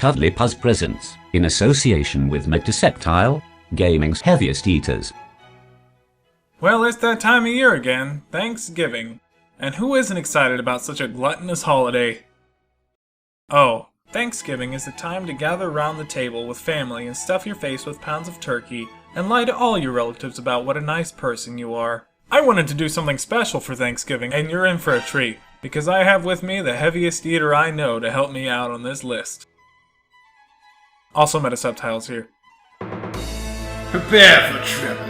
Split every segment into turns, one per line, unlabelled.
Cuddly Puzz presents, in association with MetaSceptile, gaming's heaviest eaters.
Well, it's that time of year again, Thanksgiving. And who isn't excited about such a gluttonous holiday? Oh, Thanksgiving is the time to gather around the table with family and stuff your face with pounds of turkey and lie to all your relatives about what a nice person you are. I wanted to do something special for Thanksgiving, and you're in for a treat, because I have with me the heaviest eater I know to help me out on this list. Also, MetaSceptile's here.
Prepare for trouble.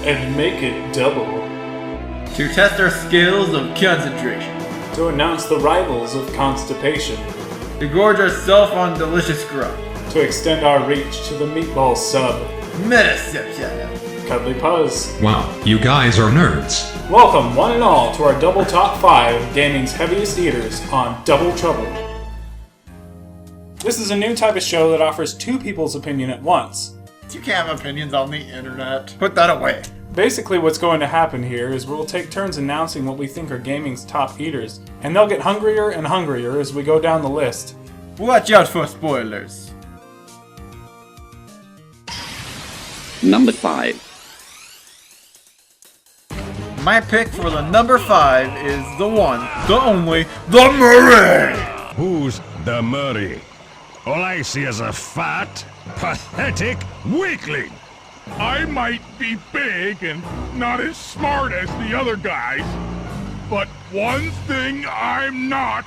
And make it double.
To test our skills of concentration.
To announce the rivals of constipation.
To gorge ourselves on delicious grub.
To extend our reach to the meatball sub.
MetaSceptile.
Cuddly Puzz.
Wow, you guys are nerds.
Welcome, one and all, to our double top 5 gaming's heaviest eaters on Double Trouble. This is a new type of show that offers two people's opinion at once.
You can't have opinions on the internet. Put that away.
Basically what's going to happen here is we'll take turns announcing what we think are gaming's top eaters, and they'll get hungrier and hungrier as we go down the list.
Watch out for spoilers.
Number 5.
My pick for the number 5 is the one, the only, the Murray!
Who's the Murray? All I see is a fat, pathetic weakling. I might be big and not as smart as the other guys, but one thing I'm not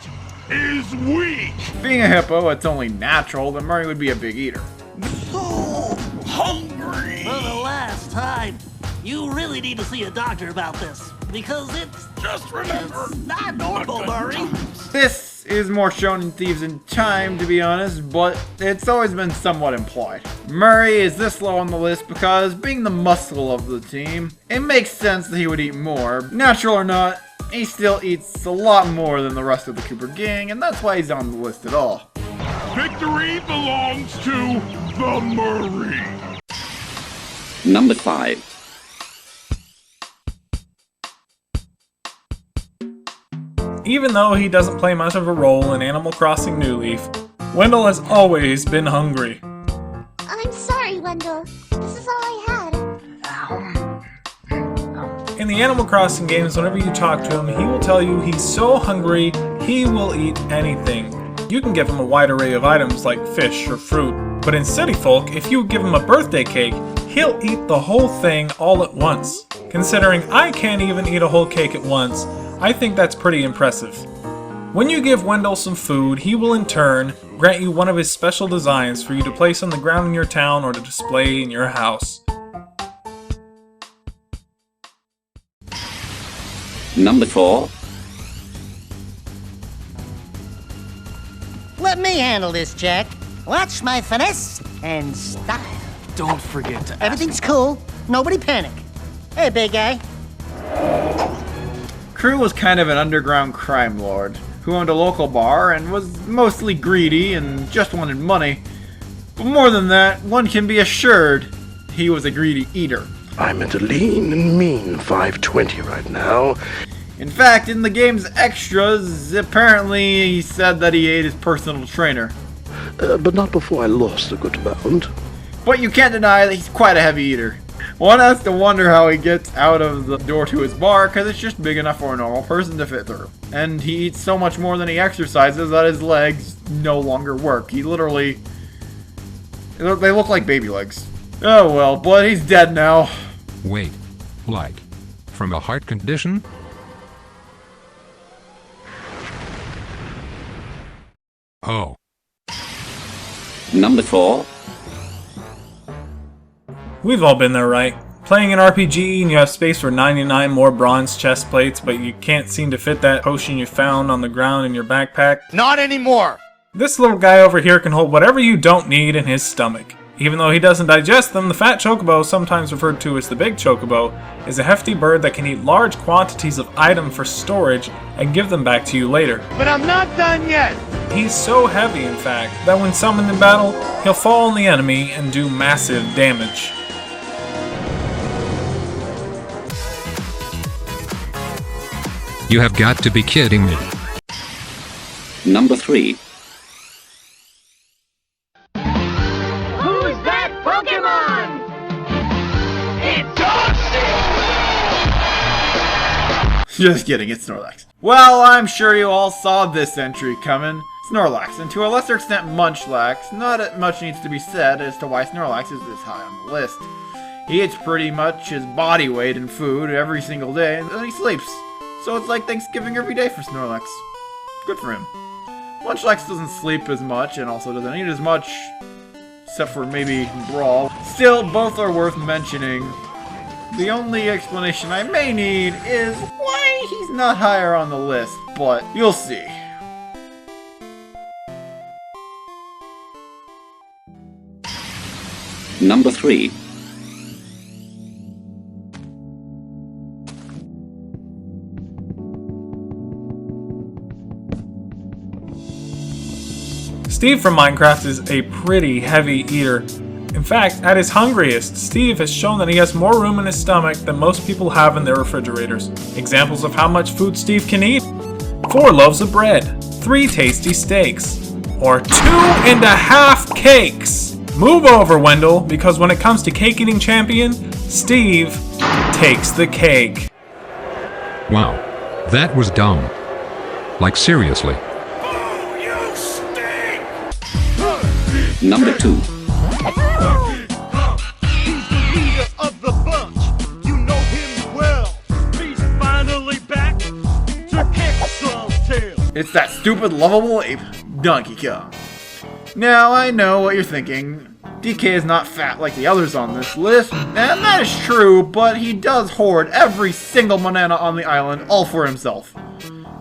is weak.
Being a hippo, it's only natural that Murray would be a big eater.
So hungry.
For the last time, you really need to see a doctor about this, because it's not normal, Murray.
This is more shown in Thieves in Time, to be honest, but it's always been somewhat implied. Murray is this low on the list because, being the muscle of the team, it makes sense that he would eat more. Natural or not, he still eats a lot more than the rest of the Cooper gang, and that's why he's on the list at all.
Victory belongs to the Murray.
Number 5.
Even though he doesn't play much of a role in Animal Crossing New Leaf, Wendell has always been hungry.
I'm sorry, Wendell. This is all I had.
In the Animal Crossing games, whenever you talk to him, he will tell you he's so hungry, he will eat anything. You can give him a wide array of items like fish or fruit, but in City Folk, if you give him a birthday cake, he'll eat the whole thing all at once. Considering I can't even eat a whole cake at once, I think that's pretty impressive. When you give Wendell some food, he will in turn grant you one of his special designs for you to place on the ground in your town or to display in your house.
Number 4.
Let me handle this, Jack. Watch my finesse and style.
Don't forget to
Everything's cool. Nobody panic. Hey, big guy.
Krew was kind of an underground crime lord, who owned a local bar and was mostly greedy and just wanted money. But more than that, one can be assured he was a greedy eater.
I'm at a lean and mean 520 right now.
In fact, in the game's extras, apparently he said that he ate his personal trainer.
But not before I lost a good amount.
But you can't deny that he's quite a heavy eater. One has to wonder how he gets out of the door to his bar, because it's just big enough for a normal person to fit through. And he eats so much more than he exercises that his legs no longer work. He literally... they look like baby legs. Oh well, but he's dead now.
Wait, like, from a heart condition? Oh.
Number 4.
We've all been there, right? Playing an RPG and you have space for 99 more bronze chest plates, but you can't seem to fit that potion you found on the ground in your backpack?
Not anymore!
This little guy over here can hold whatever you don't need in his stomach. Even though he doesn't digest them, the fat chocobo, sometimes referred to as the big chocobo, is a hefty bird that can eat large quantities of item for storage and give them back to you later.
But I'm not done yet!
He's so heavy, in fact, that when summoned in battle, he'll fall on the enemy and do massive damage.
You have got to be kidding me.
Number 3.
Just kidding, it's Snorlax. Well, I'm sure you all saw this entry coming. Snorlax, and to a lesser extent Munchlax. Not much needs to be said as to why Snorlax is this high on the list. He eats pretty much his body weight in food every single day, and then he sleeps. So it's like Thanksgiving every day for Snorlax. Good for him. Munchlax doesn't sleep as much, and also doesn't eat as much, except for maybe Brawl. Still, both are worth mentioning. The only explanation I may need is why he's not higher on the list, but you'll see.
Number 3.
Steve from Minecraft is a pretty heavy eater. In fact, at his hungriest, Steve has shown that he has more room in his stomach than most people have in their refrigerators. Examples of how much food Steve can eat: 4 loaves of bread, 3 tasty steaks, or 2.5 cakes. Move over, Wendell, because when it comes to cake eating champion, Steve takes the cake.
Wow. That was dumb. Like, seriously.
Number 2.
He's the leader of the bunch. You know him well. He's finally back to kick some tail.
It's that stupid lovable ape, Donkey Kong. Now, I know what you're thinking. DK is not fat like the others on this list, and that is true, but he does hoard every single banana on the island all for himself.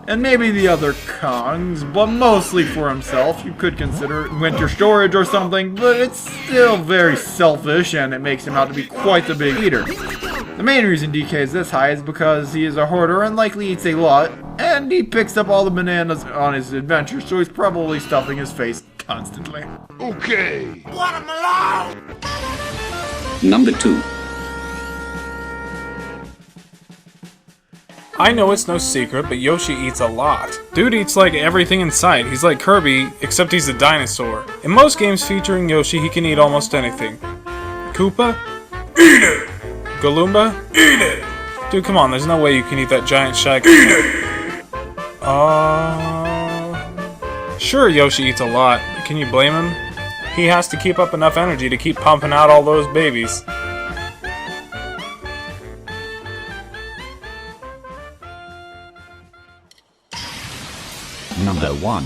And maybe the other Kongs, but mostly for himself. You could consider winter storage or something, but it's still very selfish and it makes him out to be quite the big eater. The main reason DK is this high is because he is a hoarder and likely eats a lot, and he picks up all the bananas on his adventure, so he's probably stuffing his face constantly.
Okay.
Number 2.
I know it's no secret, but Yoshi eats a lot. Dude eats like everything in sight. He's like Kirby, except he's a dinosaur. In most games featuring Yoshi, he can eat almost anything. Koopa? Eat it! Galumba? Eat it! Dude, come on, there's no way you can eat that giant shy. Eat it! Sure, Yoshi eats a lot. Can you blame him? He has to keep up enough energy to keep pumping out all those babies.
Number 1.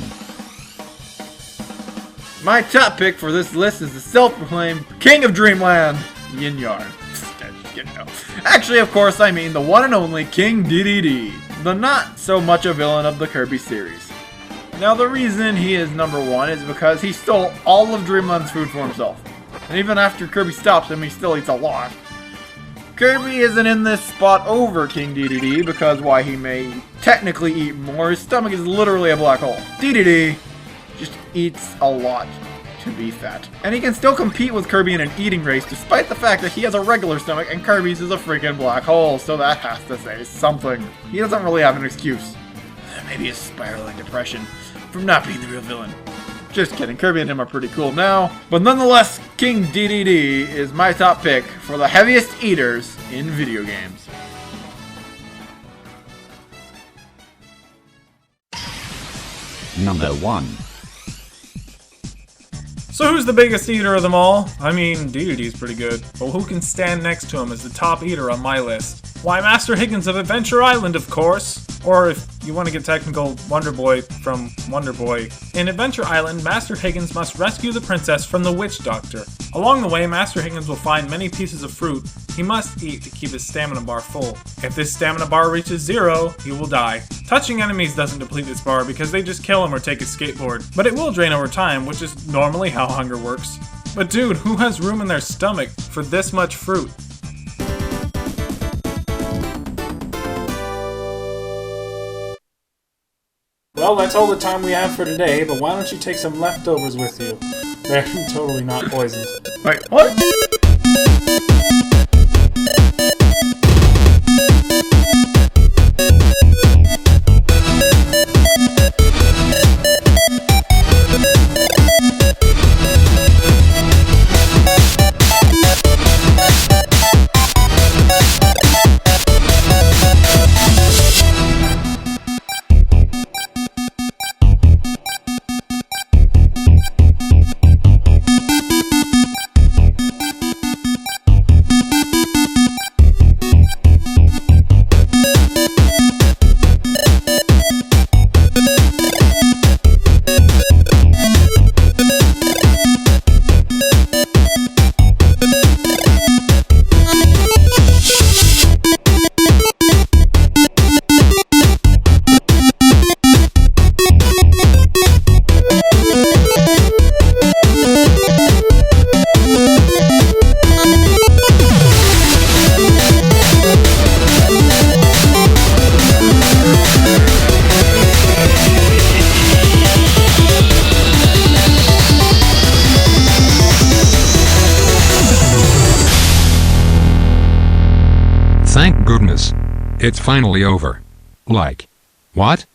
My top pick for this list is the self-proclaimed King of Dreamland, Yin Yarn. Actually, of course, I mean the one and only King Dedede, the not so much a villain of the Kirby series. Now, the reason he is number 1 is because he stole all of Dreamland's food for himself. And even after Kirby stops him, he still eats a lot. Kirby isn't in this spot over King Dedede because while he may technically eat more, his stomach is literally a black hole. Dedede just eats a lot to be fat. And he can still compete with Kirby in an eating race despite the fact that he has a regular stomach and Kirby's is a freaking black hole, so that has to say something. He doesn't really have an excuse. Maybe a spiraling depression from not being the real villain. Just kidding, Kirby and him are pretty cool now. But nonetheless, King Dedede is my top pick for the heaviest eaters in video games.
Number 1.
So who's the biggest eater of them all? I mean, Dedede's pretty good, but who can stand next to him as the top eater on my list? Why, Master Higgins of Adventure Island, of course! Or if you want to get technical, Wonder Boy from Wonder Boy. In Adventure Island, Master Higgins must rescue the princess from the witch doctor. Along the way, Master Higgins will find many pieces of fruit he must eat to keep his stamina bar full. If this stamina bar reaches 0, he will die. Touching enemies doesn't deplete this bar because they just kill him or take his skateboard, but it will drain over time, which is normally how hunger works. But dude, who has room in their stomach for this much fruit? Well, that's all the time we have for today, but why don't you take some leftovers with you? They're totally not poisoned.
Wait, what?
Thank goodness. It's finally over. Like. What?